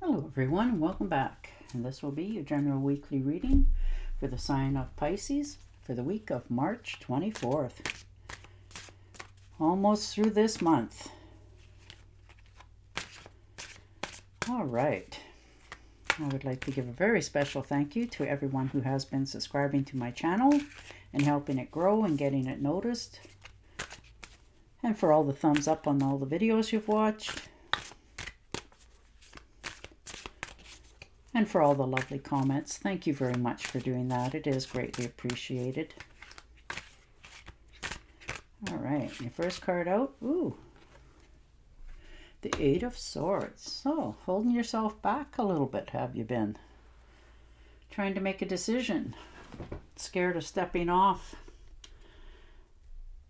Hello everyone and welcome back. And this will be your general weekly reading for the sign of Pisces for the week of March 24th. Almost through this month. All right. I would like to give a very special thank you to everyone who has been subscribing to my channel and helping it grow and getting it noticed. And for all the thumbs up on all the videos you've watched. And for all the lovely comments. Thank you very much for doing that. It is greatly appreciated. All right, your first card out. Ooh, the Eight of Swords. So, holding yourself back a little bit, have you been? Trying to make a decision. Scared of stepping off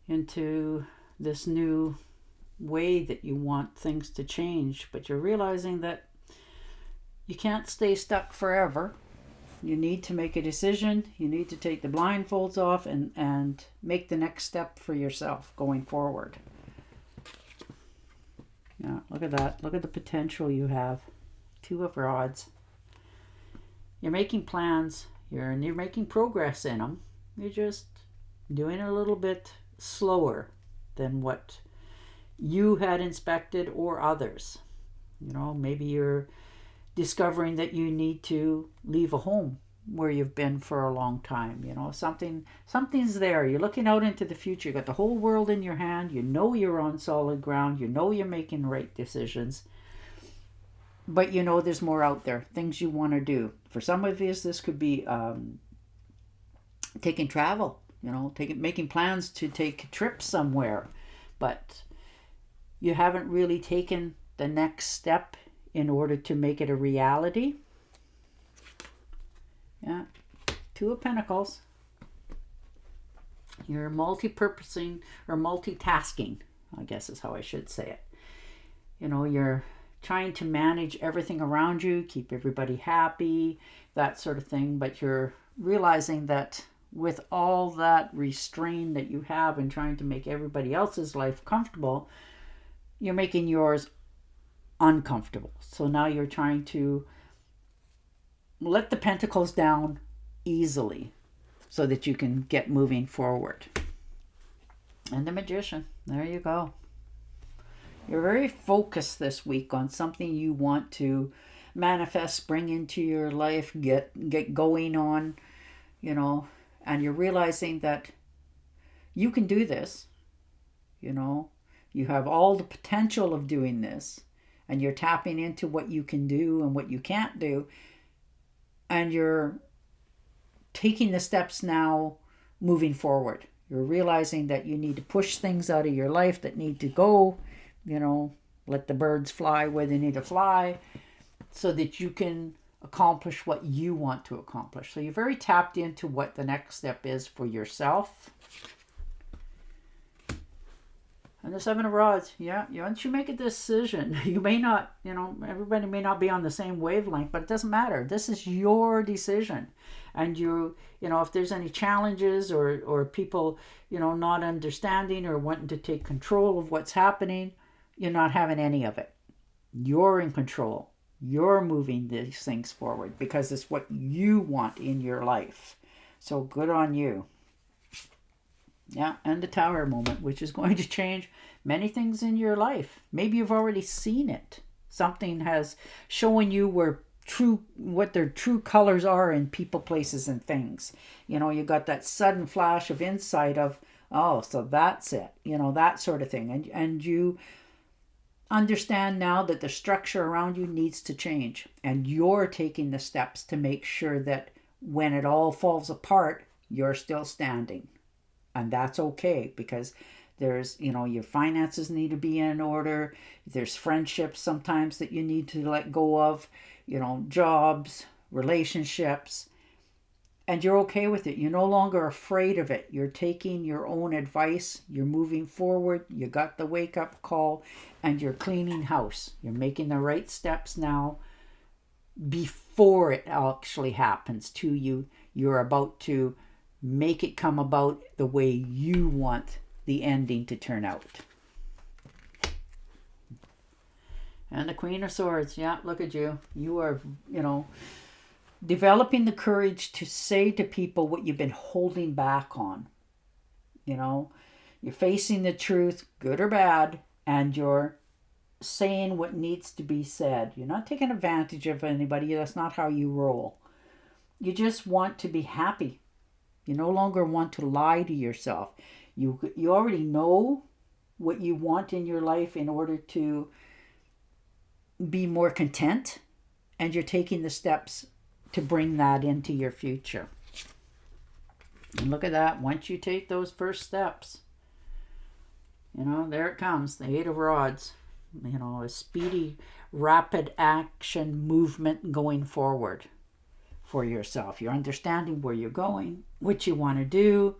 into this new way that you want things to change. But you're realizing that you can't stay stuck forever. You need to make a decision. You need to take the blindfolds off and make the next step for yourself going forward. Yeah, look at that. Look at the potential you have. Two of Rods. You're making plans. You're making progress in them. You're just doing it a little bit slower than what you had inspected or others. You know, maybe you're discovering that you need to leave a home where you've been for a long time. You know, something's there. You're looking out into the future. You got the whole world in your hand. You know you're on solid ground. You know you're making right decisions. But you know there's more out there. Things you want to do. For some of you, this could be taking travel. You know, making plans to take trips somewhere. But you haven't really taken the next step in order to make it a reality. Yeah, Two of Pentacles. You're multi-purposing or multitasking, I guess is how I should say it. You know, you're trying to manage everything around you, keep everybody happy, that sort of thing. But you're realizing that with all that restraint that you have in trying to make everybody else's life comfortable, you're making yours uncomfortable. So now you're trying to let the pentacles down easily so that you can get moving forward. And the Magician, there you go. You're very focused this week on something you want to manifest, bring into your life, get going on, you know, and you're realizing that you can do this, you know, you have all the potential of doing this. And you're tapping into what you can do and what you can't do. And you're taking the steps now moving forward. You're realizing that you need to push things out of your life that need to go. You know, let the birds fly where they need to fly so that you can accomplish what you want to accomplish. So you're very tapped into what the next step is for yourself. And the Seven of Rods, yeah, once you make a decision, you may not, you know, everybody may not be on the same wavelength, but it doesn't matter. This is your decision. And you know, if there's any challenges or people, you know, not understanding or wanting to take control of what's happening, you're not having any of it. You're in control. You're moving these things forward because it's what you want in your life. So good on you. Yeah, and the Tower moment, which is going to change many things in your life. Maybe you've already seen it. Something has shown you what their true colors are in people, places, and things. You know, you got that sudden flash of insight of, oh, so that's it. You know, that sort of thing. And you understand now that the structure around you needs to change. And you're taking the steps to make sure that when it all falls apart, you're still standing. And that's okay because there's, you know, your finances need to be in order. There's friendships sometimes that you need to let go of, you know, jobs, relationships, and you're okay with it. You're no longer afraid of it. You're taking your own advice. You're moving forward. You got the wake up call and you're cleaning house. You're making the right steps now before it actually happens to you. You're about to make it come about the way you want the ending to turn out. And the Queen of Swords. Yeah, look at you. You are, developing the courage to say to people what you've been holding back on. You're facing the truth, good or bad, and you're saying what needs to be said. You're not taking advantage of anybody. That's not how you roll. You just want to be happy. You no longer want to lie to yourself. You already know what you want in your life in order to be more content, and you're taking the steps to bring that into your future. And look at that. Once you take those first steps, there it comes, the Eight of Rods. A speedy, rapid action movement going forward for yourself. You're understanding where you're going, what you want to do,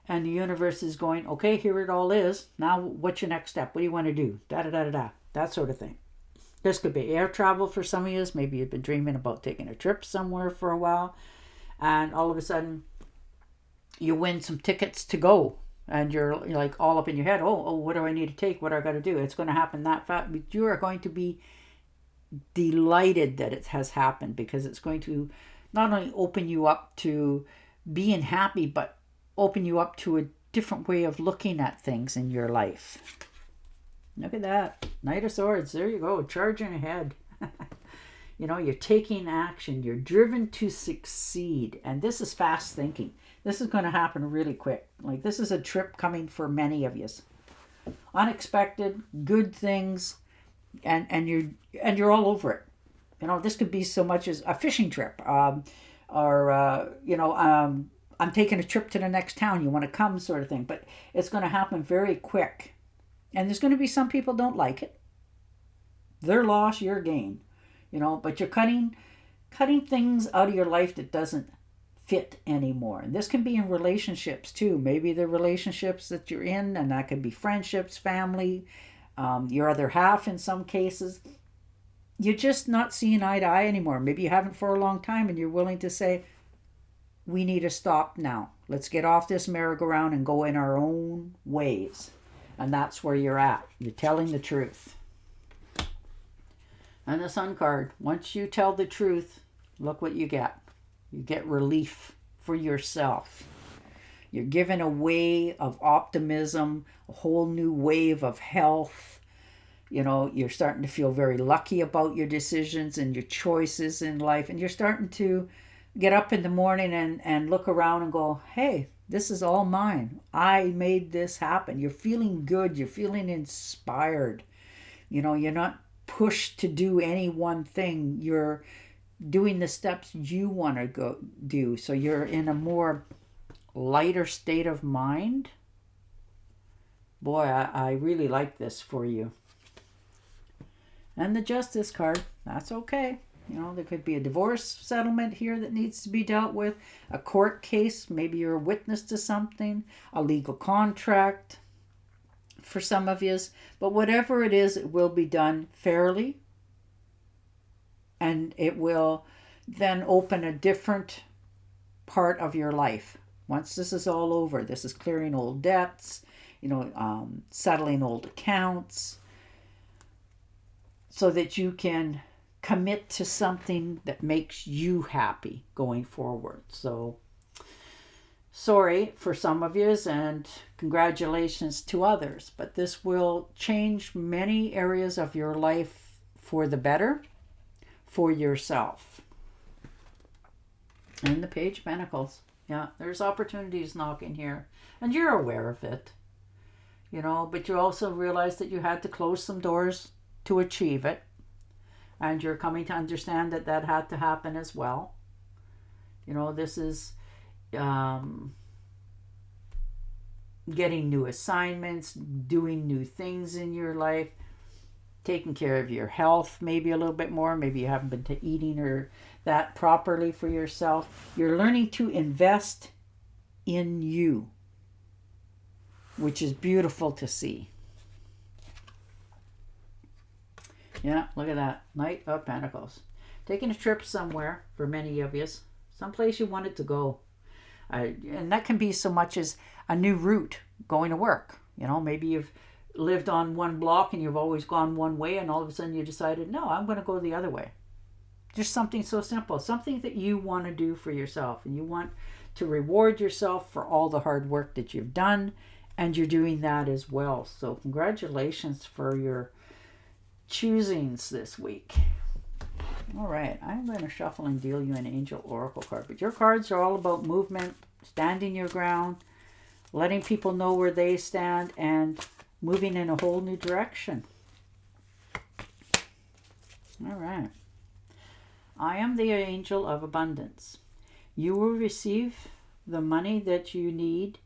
and the universe is going, okay, here it all is. Now, what's your next step? What do you want to do? Da-da-da-da-da. That sort of thing. This could be air travel for some of you. Maybe you've been dreaming about taking a trip somewhere for a while, and all of a sudden, you win some tickets to go. And you're like all up in your head, oh, what do I need to take? What do I got to do? It's going to happen that fast. But you are going to be delighted that it has happened, because it's going to not only open you up to being happy, but open you up to a different way of looking at things in your life. Look at that. Knight of Swords. There you go. Charging ahead. You're taking action. You're driven to succeed. And this is fast thinking. This is going to happen really quick. Like, this is a trip coming for many of you. Unexpected, good things, and you're all over it. This could be so much as a fishing trip, I'm taking a trip to the next town. You want to come, sort of thing. But it's going to happen very quick, and there's going to be some people don't like it. Their loss, your gain. But you're cutting things out of your life that doesn't fit anymore. And this can be in relationships too. Maybe the relationships that you're in, and that could be friendships, family, your other half in some cases. You're just not seeing eye to eye anymore. Maybe you haven't for a long time, and you're willing to say, we need to stop now. Let's get off this merry-go-round and go in our own ways. And that's where you're at. You're telling the truth. And the Sun card. Once you tell the truth, look what you get. You get relief for yourself. You're given a way of optimism, a whole new wave of health. You're starting to feel very lucky about your decisions and your choices in life. And you're starting to get up in the morning and look around and go, hey, this is all mine. I made this happen. You're feeling good. You're feeling inspired. You're not pushed to do any one thing. You're doing the steps you want to go do. So you're in a more lighter state of mind. Boy, I really like this for you. And the Justice card, that's okay. There could be a divorce settlement here that needs to be dealt with, a court case, maybe you're a witness to something, a legal contract for some of you. But whatever it is, it will be done fairly. And it will then open a different part of your life. Once this is all over, this is clearing old debts, settling old accounts, so that you can commit to something that makes you happy going forward. So, sorry for some of you, and congratulations to others. But this will change many areas of your life for the better, for yourself. And the Page of Pentacles. Yeah, there's opportunities knocking here. And you're aware of it. But you also realize that you had to close some doors to achieve it. And you're coming to understand that that had to happen as well. This is getting new assignments, doing new things in your life, taking care of your health maybe a little bit more. Maybe you haven't been eating or that properly for yourself. You're learning to invest in you, which is beautiful to see. Yeah, look at that. Knight of Pentacles. Taking a trip somewhere for many of you. Someplace you wanted to go. And that can be so much as a new route going to work. Maybe you've lived on one block and you've always gone one way, and all of a sudden you decided, no, I'm going to go the other way. Just something so simple, something that you want to do for yourself, and you want to reward yourself for all the hard work that you've done, and you're doing that as well. So congratulations for your choosings this week. All right, I'm going to shuffle and deal you an Angel Oracle card. But your cards are all about movement, standing your ground, letting people know where they stand, and moving in a whole new direction. All right. I am the angel of abundance. You will receive the money that you need,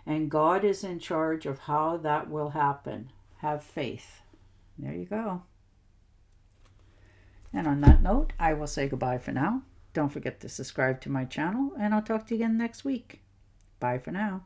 and God is in charge of how that will happen. Have faith. There you go. And on that note, I will say goodbye for now. Don't forget to subscribe to my channel, and I'll talk to you again next week. Bye for now.